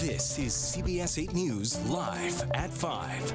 This is CBS 8 News Live at 5.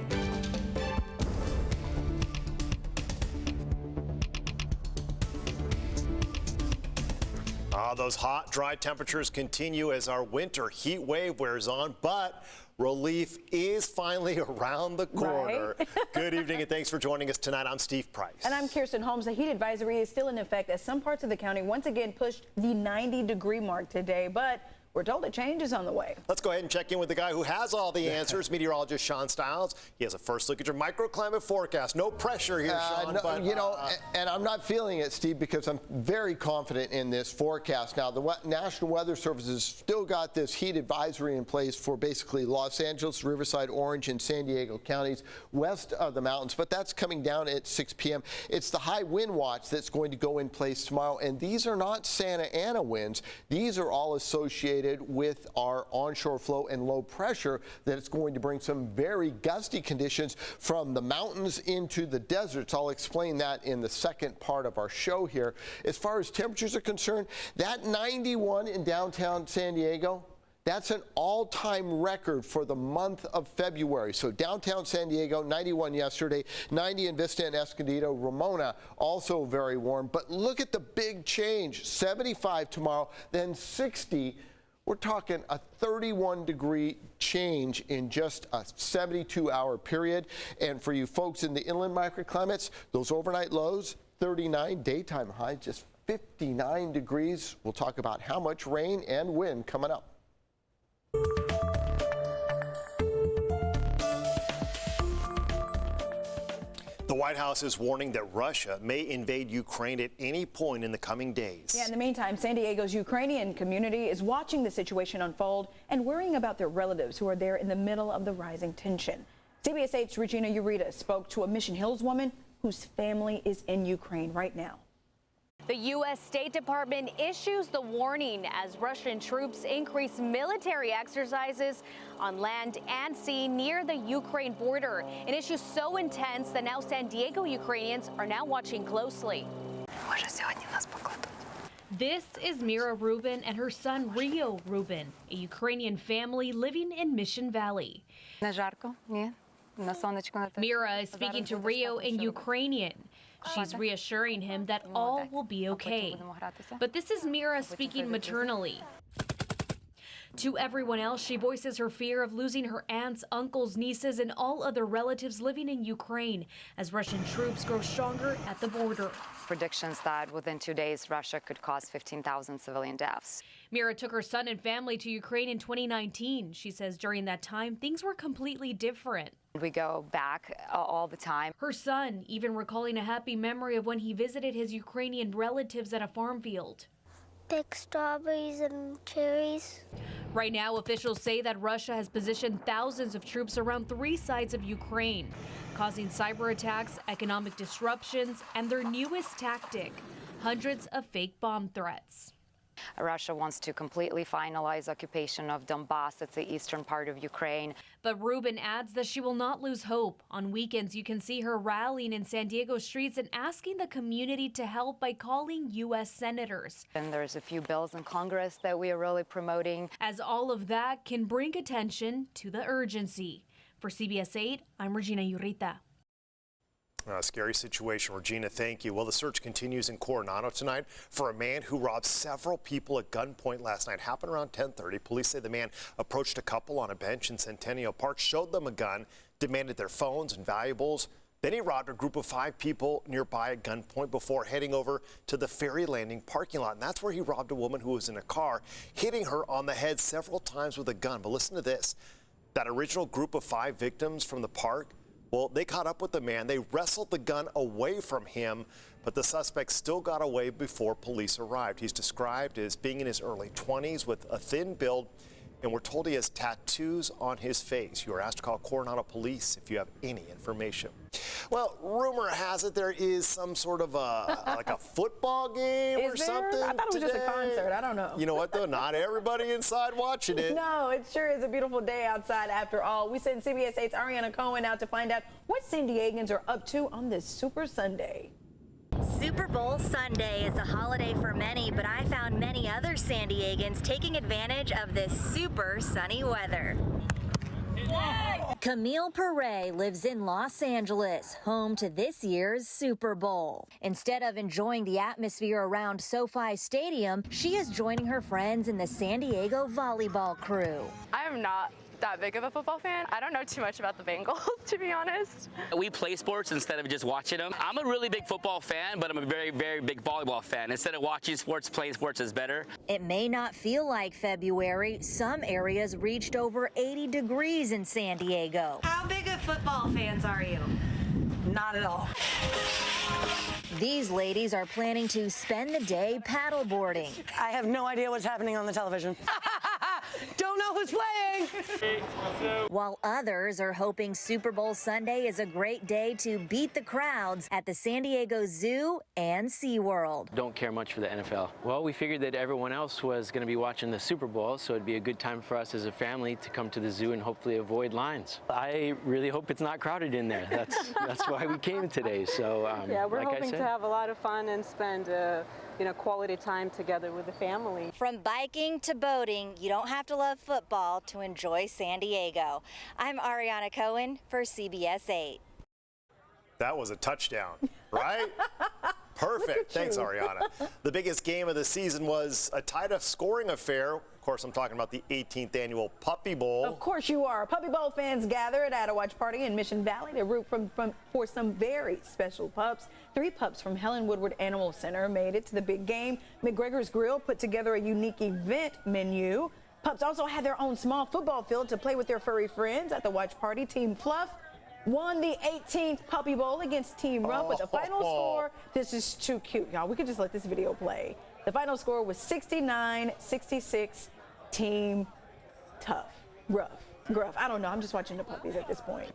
Those hot, dry temperatures continue as our winter heat wave wears on, but relief is finally around the corner. Right? Good evening and thanks for joining us tonight. I'm Steve Price. And I'm Kirsten Holmes. The heat advisory is still in effect as some parts of the county once again pushed the 90-degree mark today, but we're told a change is on the way. Let's go ahead and check in with the guy who has all the answers, meteorologist Sean Stiles. He has a first look at your microclimate forecast. No pressure here, Sean. No, but, and I'm not feeling it, Steve, because I'm very confident in this forecast. Now, the National Weather Service has still got this heat advisory in place for basically Los Angeles, Riverside, Orange, and San Diego counties west of the mountains, but that's coming down at 6 p.m. It's the high wind watch that's going to go in place tomorrow, and these are not Santa Ana winds. These are all associated with our onshore flow and low pressure that it's going to bring some very gusty conditions from the mountains into the deserts. I'll explain that in the second part of our show here. As far as temperatures are concerned, that 91 in downtown San Diego, that's an all-time record for the month of February. So downtown San Diego, 91 yesterday, 90 in Vista and Escondido. Ramona, also very warm. But look at the big change, 75 tomorrow, then 60. We're talking a 31-degree change in just a 72-hour period. And for you folks in the inland microclimates, those overnight lows, 39, daytime highs, just 59 degrees. We'll talk about how much rain and wind coming up. The White House is warning that Russia may invade Ukraine at any point in the coming days. Yeah, in the meantime, San Diego's Ukrainian community is watching the situation unfold and worrying about their relatives who are there in the middle of the rising tension. CBS 8's Regina Ureta spoke to a Mission Hills woman whose family is in Ukraine right now. The U.S. State Department issues the warning as Russian troops increase military exercises on land and sea near the Ukraine border. An issue so intense that now San Diego Ukrainians are now watching closely. This is Mira Rubin and her son Rio Rubin, a Ukrainian family living in Mission Valley. Mira is speaking to Rio in Ukrainian. She's reassuring him that all will be okay. But this is Mira speaking maternally. To everyone else, she voices her fear of losing her aunts, uncles, nieces, and all other relatives living in Ukraine as Russian troops grow stronger at the border. Predictions that within 2 days, Russia could cause 15,000 civilian deaths. Mira took her son and family to Ukraine in 2019. She says during that time, things were completely different. We go back all the time. Her son even recalling a happy memory of when he visited his Ukrainian relatives at a farm field. Pick strawberries and cherries. Right now, officials say that Russia has positioned thousands of troops around 3 sides of Ukraine, causing cyber attacks, economic disruptions, and their newest tactic, hundreds of fake bomb threats. Russia wants to completely finalize occupation of Donbass. It's the eastern part of Ukraine. But Rubin adds that she will not lose hope. On weekends, you can see her rallying in San Diego streets and asking the community to help by calling U.S. senators. And there's a few bills in Congress that we are really promoting. As all of that can bring attention to the urgency. For CBS 8, I'm Regina Ureta. A scary situation, Regina, thank you. Well, the search continues in Coronado tonight for a man who robbed several people at gunpoint last night. Happened around 10:30. Police say the man approached a couple on a bench in Centennial Park, showed them a gun, demanded their phones and valuables. Then he robbed a group of 5 people nearby at gunpoint before heading over to the ferry landing parking lot. And that's where he robbed a woman who was in a car, hitting her on the head several times with a gun. But listen to this. That original group of 5 victims from the park, well, they caught up with the man. They wrestled the gun away from him, but the suspect still got away before police arrived. He's described as being in his early 20s with a thin build, and we're told he has tattoos on his face. You are asked to call Coronado Police if you have any information. Well, rumor has it there is some sort of like a football game or something. I thought it was today. just a concert. I don't know. You know what, though? Not everybody inside watching it. No, it sure is a beautiful day outside after all. We sent CBS 8's Ariana Cohen out to find out what San Diegans are up to on this Super Sunday. Super Bowl Sunday is a holiday for many, but I found many other San Diegans taking advantage of this super sunny weather. Camille Perret lives in Los Angeles, home to this year's Super Bowl. Instead of enjoying the atmosphere around SoFi Stadium, she is joining her friends in the San Diego volleyball crew. I am not that big of a football fan. I don't know too much about the Bengals, to be honest. We play sports instead of just watching them. I'm a really big football fan, but I'm a very, very big volleyball fan. Instead of watching sports, playing sports is better. It may not feel like February. Some areas reached over 80 degrees in San Diego. How big of football fans are you? Not at all. These ladies are planning to spend the day paddleboarding. I have no idea what's happening on the television. Don't know who's playing. While others are hoping Super Bowl Sunday is a great day to beat the crowds at the San Diego Zoo and SeaWorld. Don't care much for the NFL. Well, we figured that everyone else was going to be watching the Super Bowl, so it'd be a good time for us as a family to come to the zoo and hopefully avoid lines. I really hope it's not crowded in there. That's why we came today. So yeah, we're like hoping to have a lot of fun and spend quality time together with the family. From biking to boating, you don't have to love football to enjoy San Diego. I'm Ariana Cohen for CBS 8. That was a touchdown, right? Perfect. Thanks, Ariana. The biggest game of the season was a tied-up scoring affair. Of course, I'm talking about the 18th annual Puppy Bowl. Of course you are. Puppy Bowl fans gathered at a watch party in Mission Valley to root for some very special pups. 3 pups from Helen Woodward Animal Center made it to the big game. McGregor's Grill put together a unique event menu. Pups also had their own small football field to play with their furry friends at the watch party. Team Fluff won the 18th Puppy Bowl against Team Rough with the final score. This is too cute, y'all. We could just let this video play. The final score was 69-66. Team Tough. Gruff. I don't know. I'm just watching the puppies at this point.